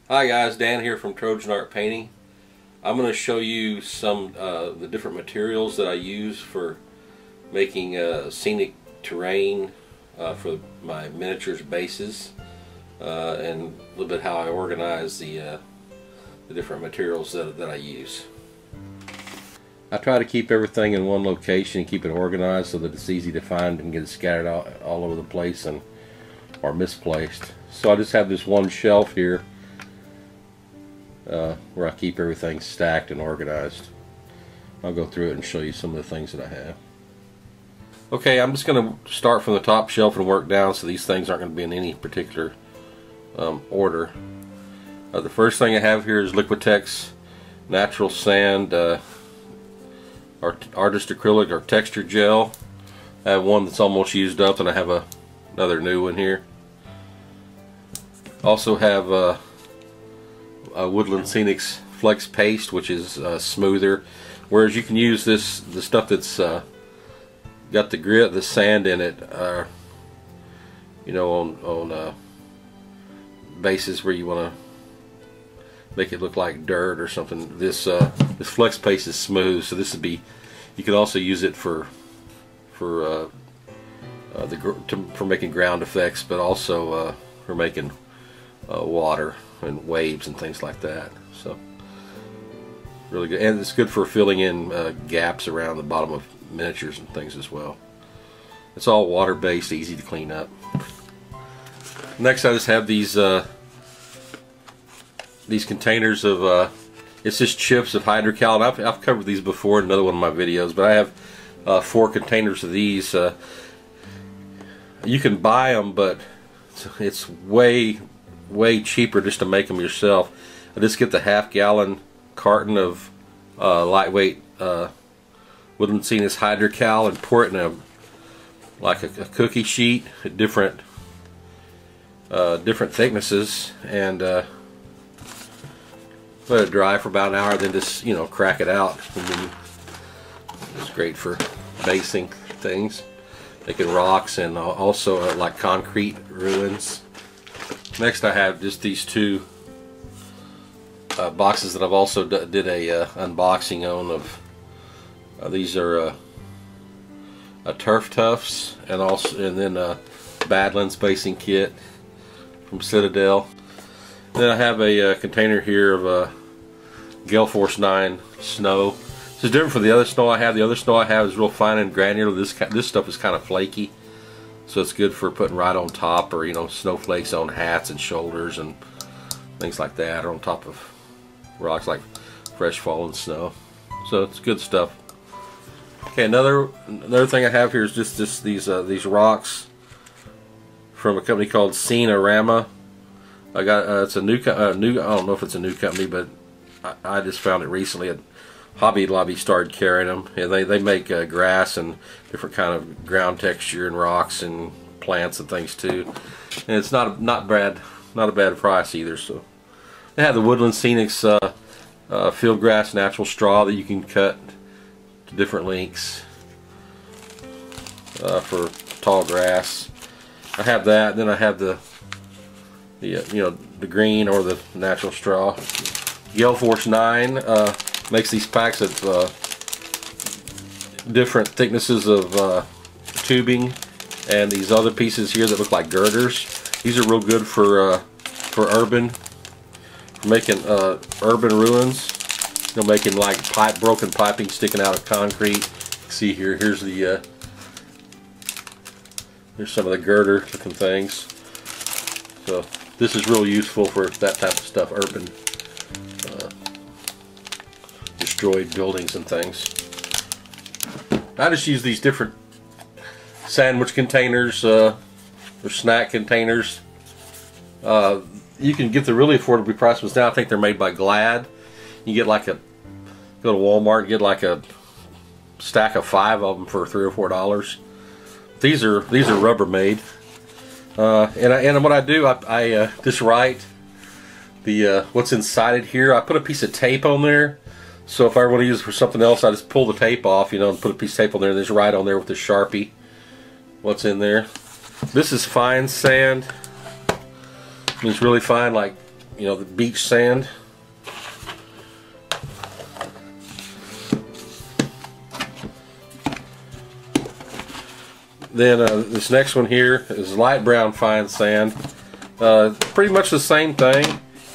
Hi guys, Dan here from Trojan Art Painting. I'm going to show you some the different materials that I use for making scenic terrain for my miniatures bases, and a little bit how I organize the different materials that I use. I try to keep everything in one location and keep it organized so that it's easy to find and get it scattered all over the place or misplaced. So I just have this one shelf here where I keep everything stacked and organized. I'll go through it and show you some of the things that I have. Okay, I'm just going to start from the top shelf and work down, so these things aren't going to be in any particular order. The first thing I have here is Liquitex Natural Sand Artist Acrylic or Texture Gel. I have one that's almost used up, and I have another new one here. Also have Woodland Scenics Flex Paste, which is smoother, whereas you can use the stuff that's got the grit, the sand in it, you know, on bases where you want to make it look like dirt or something. This Flex Paste is smooth, so this would be. You could also use it for making ground effects, but also for making water and waves and things like that. So really good, and it's good for filling in gaps around the bottom of miniatures and things as well. It's all water-based, easy to clean up. Next, I just have these containers of it's just chips of hydrocal. And I've covered these before in another one of my videos, but I have 4 containers of these. You can buy them, but it's way cheaper just to make them yourself. I just get the half-gallon carton of lightweight Woodland Scenics hydrocal and pour it in like a cookie sheet at different thicknesses, and let it dry for about an hour. Then just crack it out, and then it's great for basing things, making rocks, and also like concrete ruins. Next, I have just these 2 boxes that I've also did a unboxing on of. These are Turf Tufts, and then Badlands basing kit from Citadel. Then I have a container here of Gale Force 9 snow. This is different from the other snow I have. The other snow I have is real fine and granular. This stuff is kind of flaky, so it's good for putting right on top, or snowflakes on hats and shoulders and things like that, or on top of rocks like fresh fallen snow. So it's good stuff. Okay, another thing I have here is just these rocks from a company called Scenorama. I got it's a new I don't know if it's a new company, but I just found it recently. Hobby Lobby started carrying them, and they make grass and different kind of ground texture and rocks and plants and things too. And it's not a bad price either. So they have the Woodland Scenics field grass natural straw that you can cut to different lengths for tall grass. I have that. And then I have the green or the natural straw. Gale Force 9 makes these packs of different thicknesses of tubing, and these other pieces here that look like girders. These are real good for urban, for making urban ruins. Making like broken piping sticking out of concrete. See here, here's some of the girder looking things. So this is real useful for that type of stuff, urban destroyed buildings and things. I just use these different sandwich containers or snack containers. You can get the really affordably priced ones now. I think they're made by Glad. You get go to Walmart and get like a stack of 5 of them for $3 or $4. These are Rubbermaid. And what I do, I just write what's inside it here. I put a piece of tape on there, so if I want to use it for something else, I just pull the tape off, and put a piece of tape on there, and just write on there with the Sharpie what's in there. This is fine sand. It's really fine, like you know, the beach sand. Then this next one here is light brown fine sand. Pretty much the same thing.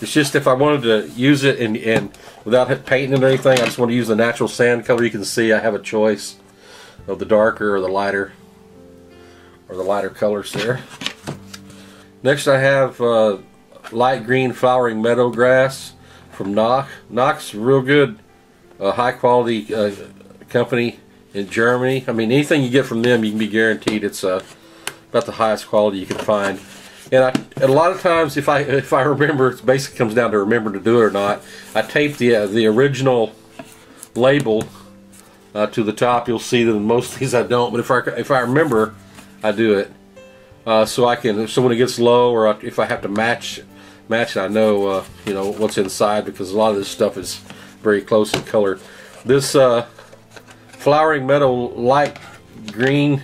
It's just if I wanted to use it and without painting it or anything, I just want to use the natural sand color. You can see I have a choice of the darker or the lighter colors there. Next I have light green flowering meadow grass from Nock. Nock's a real good, high quality company in Germany. I mean, anything you get from them, you can be guaranteed it's about the highest quality you can find. And a lot of times, if I remember, it basically comes down to remembering to do it or not. I tape the original label to the top. You'll see that in most of these I don't, but if I remember, I do it. So when it gets low, or if I have to match it, I know you know what's inside, because a lot of this stuff is very close in color. This flowering meadow light green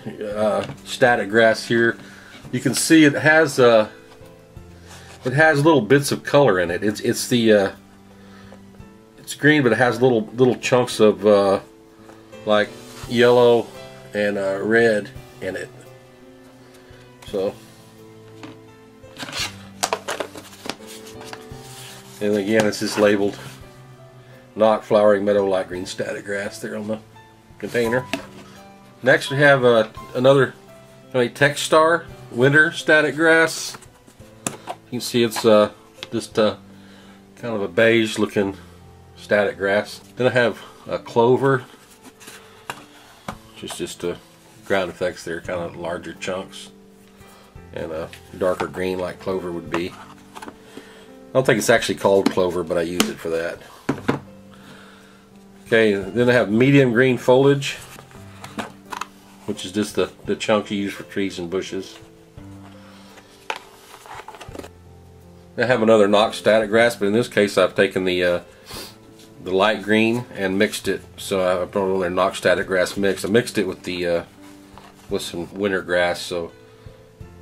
static grass here, you can see it has little bits of color in it. It's green, but it has little chunks of like yellow and red in it. So, and again, it's just labeled Nock flowering meadow light green static grass there on the container. Next we have another Techstar winter static grass. You can see it's just kind of a beige looking static grass. Then I have a clover, which is just ground effects there, kind of larger chunks, and a darker green like clover would be. I don't think it's actually called clover, but I use it for that. Okay, then I have medium green foliage, which is just the chunks you use for trees and bushes. I have another Nock static grass, but in this case I've taken the light green and mixed it. So I put on their Nock static grass mix. I mixed it with with some winter grass, so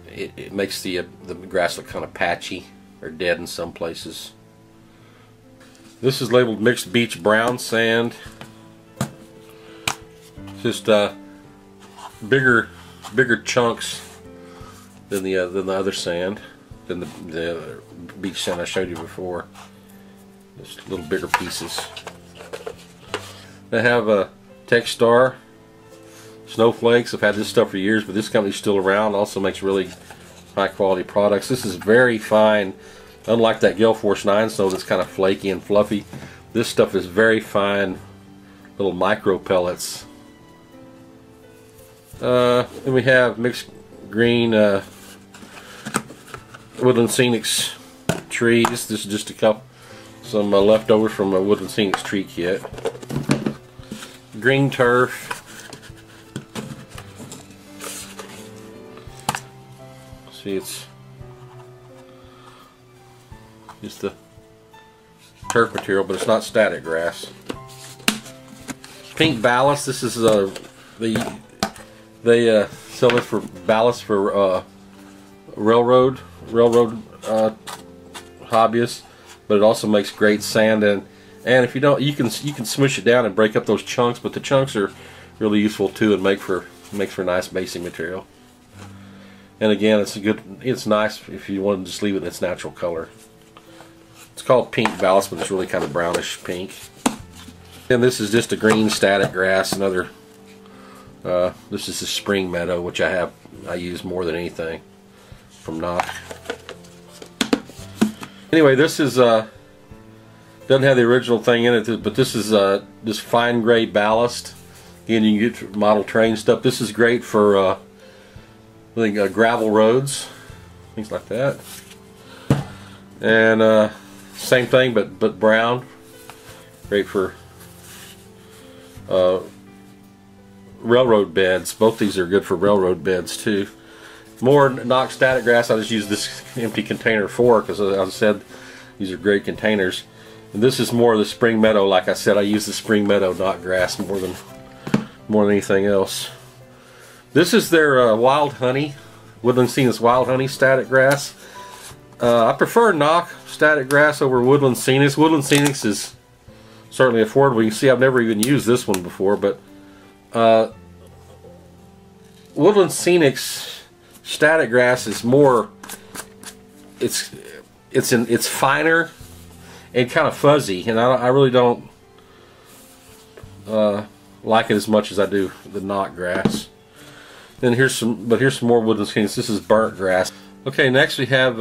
it makes the grass look kind of patchy or dead in some places. This is labeled mixed beach brown sand. Just bigger chunks than the other sand, than the beach sand I showed you before. Just little bigger pieces. I have a Techstar snowflakes. I've had this stuff for years, but this company's still around. Also makes really high quality products. This is very fine. Unlike that Gale Force 9 snow that's kind of flaky and fluffy, this stuff is very fine little micro pellets. Then we have mixed green Woodland Scenics trees. This is just some leftovers from a Woodland Scenics tree kit. Green turf. See, it's just the turf material, but it's not static grass. Pink ballast. This is they sell this for ballast for railroad hobbyists, but it also makes great sand, and if you don't, you can smush it down and break up those chunks, but the chunks are really useful too and makes for nice basing material. And again, it's nice if you want to just leave it in its natural color. It's called pink ballast, but it's really kind of brownish pink. And this is just a green static grass. Another this is a spring meadow, which I use more than anything from Nock. Anyway, this is doesn't have the original thing in it, but this is this fine gray ballast. Again, you can get model train stuff. This is great for gravel roads, things like that. And same thing, but brown. Great for railroad beds. Both these are good for railroad beds too. More Nock static grass. I just use this empty container for, because as I said, these are great containers. And this is more of the spring meadow. Like I said, I use the spring meadow Nock grass more than anything else. This is their wild honey, Woodland Scenics wild honey static grass. I prefer knock static grass over Woodland Scenics. Woodland Scenics is certainly affordable. You can see I've never even used this one before, but Woodland Scenics static grass is more, it's finer and kind of fuzzy, and I really don't like it as much as I do the knock grass. Then here's some more Woodland Scenics. This is burnt grass. Okay, next we have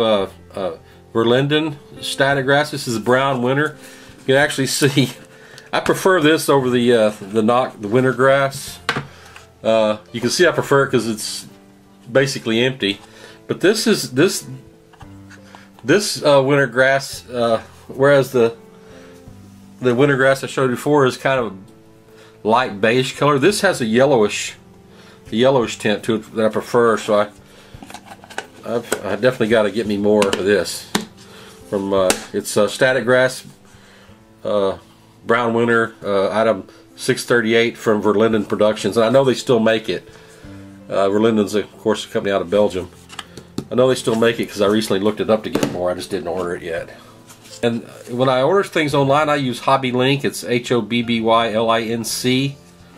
Verlinden static grass. This is brown winter. You can actually see I prefer this over the winter grass. You can see I prefer it because it's basically empty. But this winter grass, whereas the winter grass I showed you before is kind of light beige color. This has a yellowish tint to it that I prefer. So I definitely got to get me more of this. From it's static grass, brown winter, item 638 from Verlinden Productions, and I know they still make it. Verlinden's of course a company out of Belgium. I know they still make it because I recently looked it up to get more. I just didn't order it yet. And when I order things online, I use HobbyLink. It's HOBBYLINC,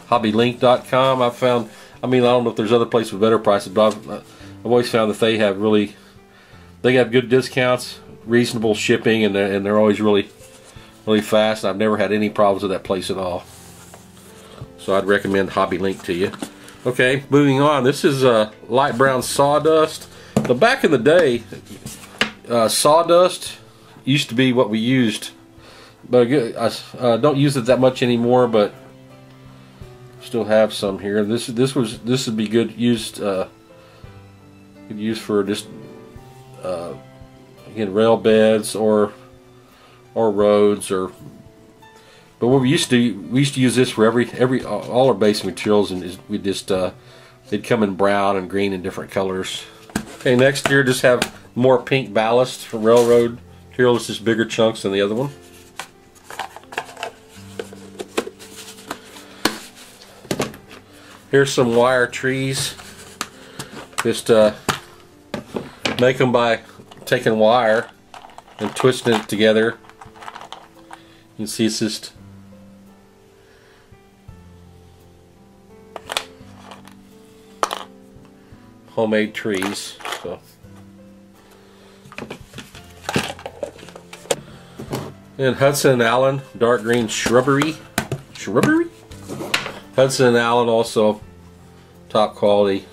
hobbylink.com. I don't know if there's other places with better prices, but I've always found that they have good discounts, reasonable shipping, and they're always really fast. I've never had any problems with that place at all. So I'd recommend HobbyLink to you. Okay, moving on. This is light brown sawdust. So back in the day, sawdust used to be what we used, but I don't use it that much anymore. But still have some here. This would be good used. Could use for just again rail beds or roads or. But what we used to use this for all our base materials, and we just they'd come in brown and green and different colors. Okay, next here just have more pink ballast from railroad material. It's just bigger chunks than the other one. Here's some wire trees. Just make them by taking wire and twisting it together. You can see it's just homemade trees. So and Hudson and Allen dark green shrubbery. Hudson and Allen also top quality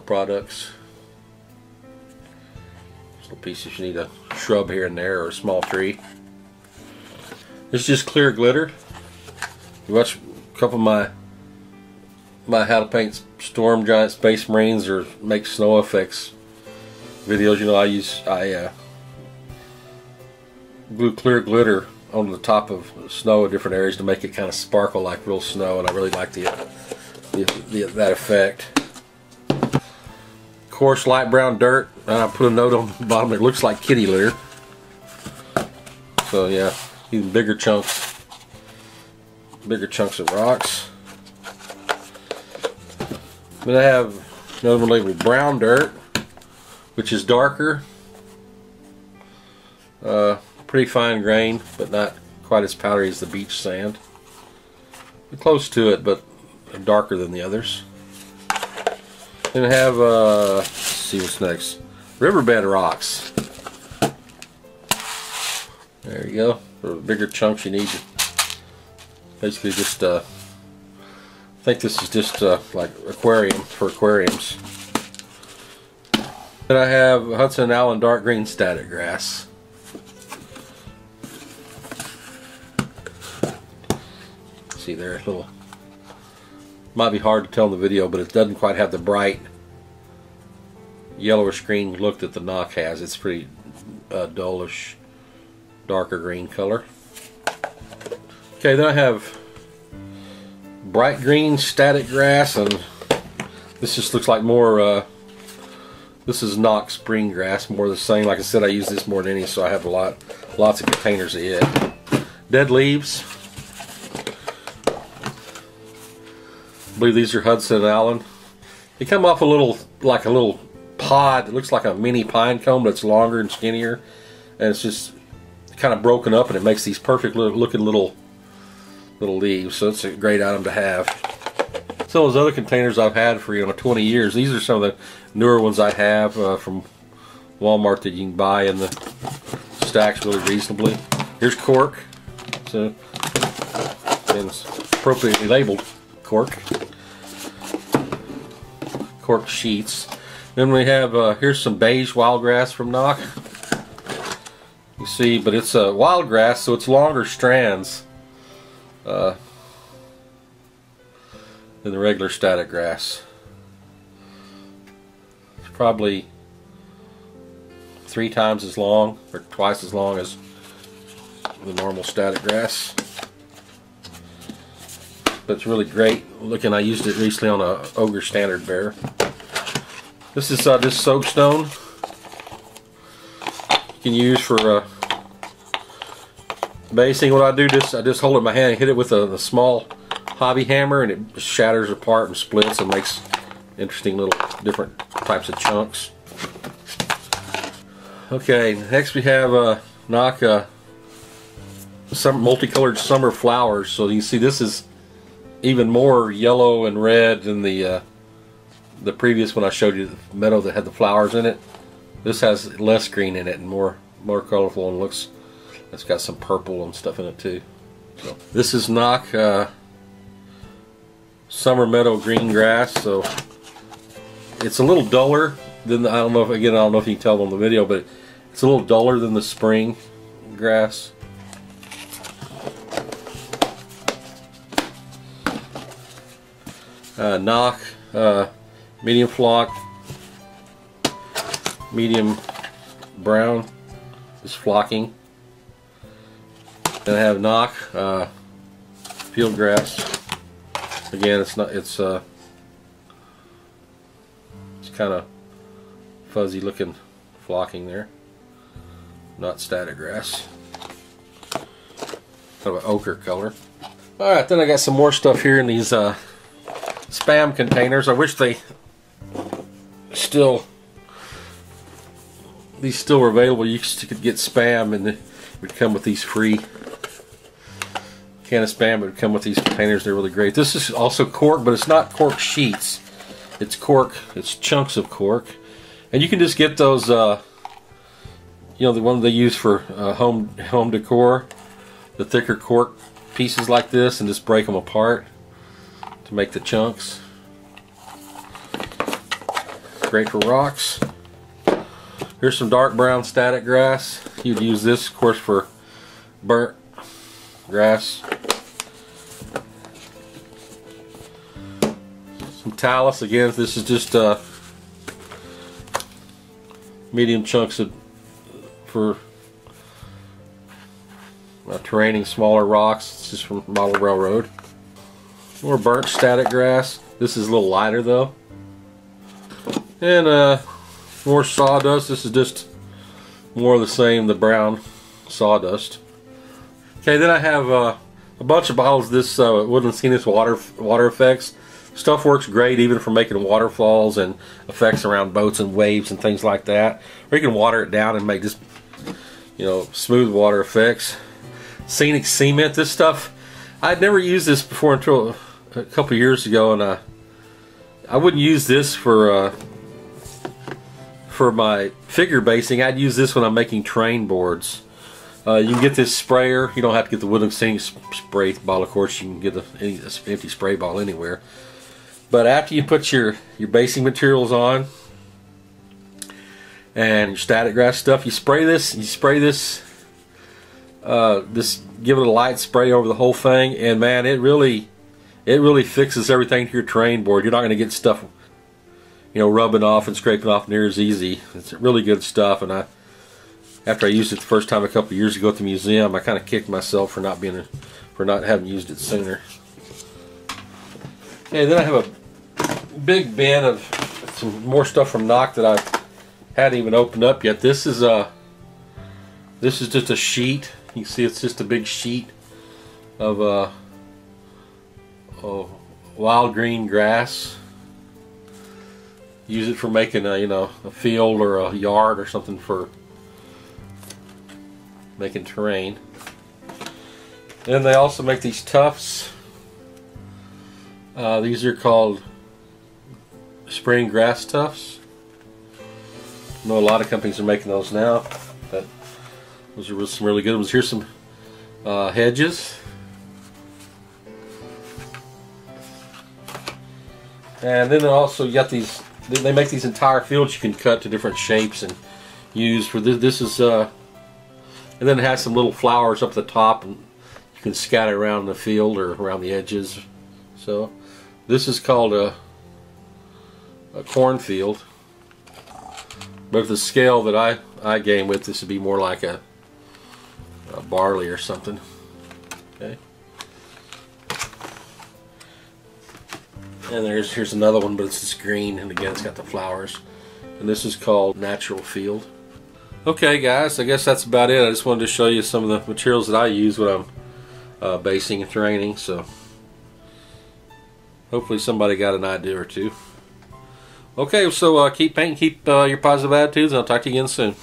products. Little pieces, you need a shrub here and there or a small tree. This is just clear glitter. You watch a couple of my how to paint storm giant space marines or make snow effects videos. You know, I glue clear glitter on the top of snow in different areas to make it kind of sparkle like real snow, and I really like that effect. Coarse light brown dirt. I put a note on the bottom. It looks like kitty litter. So yeah, even bigger chunks of rocks. Then I have another one labeled brown dirt, which is darker. Pretty fine grain, but not quite as powdery as the beach sand. Close to it, but darker than the others. Then I have, let's see what's next. Riverbed rocks. There you go. For the bigger chunks you need to basically just, I think this is just like for aquariums. Then I have Hudson and Allen dark green static grass. See there, little. Might be hard to tell in the video, but it doesn't quite have the bright yellowish green look that the knock has. It's pretty dullish, darker green color. Okay, then I have bright green static grass, and this just looks like more. This is knock spring grass, more the same. Like I said, I use this more than any, so I have lots of containers of it. Dead leaves. I believe these are Hudson and Allen. They come off like a little pod. It looks like a mini pine cone, but it's longer and skinnier, and it's just kind of broken up, and it makes these perfect looking little leaves. So it's a great item to have. Some of those other containers I've had for 20 years. These are some of the newer ones I have from Walmart that you can buy in the stacks really reasonably. Here's cork. So, and it's appropriately labeled cork. Cork sheets. Then we have here's some beige wildgrass from Knock. You see, but it's wildgrass, so it's longer strands than the regular static grass. It's probably 3 times as long, or twice as long as the normal static grass. But it's really great looking. I used it recently on a Ogre Standard Bear. This is this soapstone you can use for basing. What I do, I just hold it in my hand and hit it with a small hobby hammer, and it shatters apart and splits and makes interesting little different types of chunks. Okay, next we have Knock some multicolored summer flowers. So you can see this is even more yellow and red than the previous one I showed you, the meadow that had the flowers in it. This has less green in it and more colorful, and looks, it's got some purple and stuff in it too. So this is Knock summer meadow green grass. So it's a little duller than I don't know if you can tell on the video, but it's a little duller than the spring grass. Knock medium flock, medium brown is flocking. Then I have Knock field grass. Again, it's kind of fuzzy looking flocking there. Not static grass. Kind of an ochre color. Alright, then I got some more stuff here in these spam containers. I wish these still were available. You could get spam, and it would come with these free can of spam. It would come with these containers. They're really great. This is also cork, but it's not cork sheets. It's cork. It's chunks of cork, and you can just get those. The one they use for home decor, the thicker cork pieces like this, and just break them apart to make the chunks. Great for rocks. Here's some dark brown static grass. You'd use this, of course, for burnt grass. Some talus. Again, this is just medium chunks for terraining smaller rocks. It's just from Model Railroad. More burnt static grass. This is a little lighter though. And more sawdust. This is just more of the same, the brown sawdust. Okay, then I have a bunch of bottles of this Woodland Scenic water effects. Stuff works great even for making waterfalls and effects around boats and waves and things like that. Or you can water it down and make just, smooth water effects. Scenic cement. This stuff, I'd never used this before until a couple years ago, and I wouldn't use this for my figure basing. I'd use this when I'm making terrain boards. You can get this sprayer. You don't have to get the Woodland Scenic spray bottle, of course. You can get an empty spray bottle anywhere. But after you put your basing materials on and your static grass stuff, you spray this. Just give it a light spray over the whole thing, and man, it really fixes everything to your terrain board. You're not going to get stuff, rubbing off and scraping off near as easy. It's really good stuff, and after I used it the first time a couple of years ago at the museum, I kind of kicked myself for not having used it sooner. Okay, then I have a big bin of some more stuff from Knock that I hadn't even opened up yet. This is just a sheet. You can see it's just a big sheet of wild green grass. use it for making a, you know, a field or a yard or something for making terrain. Then they also make these tufts. These are called spring grass tufts. I know a lot of companies are making those now, but those are some really good ones. Here's some hedges. And then also you got these, they make these entire fields you can cut to different shapes and use for this. This is, and then it has some little flowers up the top, and you can scatter around the field or around the edges. So this is called a cornfield. But the scale that I game with, this would be more like a barley or something. Okay. And here's another one, but it's just green, and again it's got the flowers. And this is called natural field. Okay guys, I guess that's about it. I just wanted to show you some of the materials that I use when I'm basing and terraining. So hopefully somebody got an idea or two. Okay, so keep painting, keep your positive attitudes, and I'll talk to you again soon.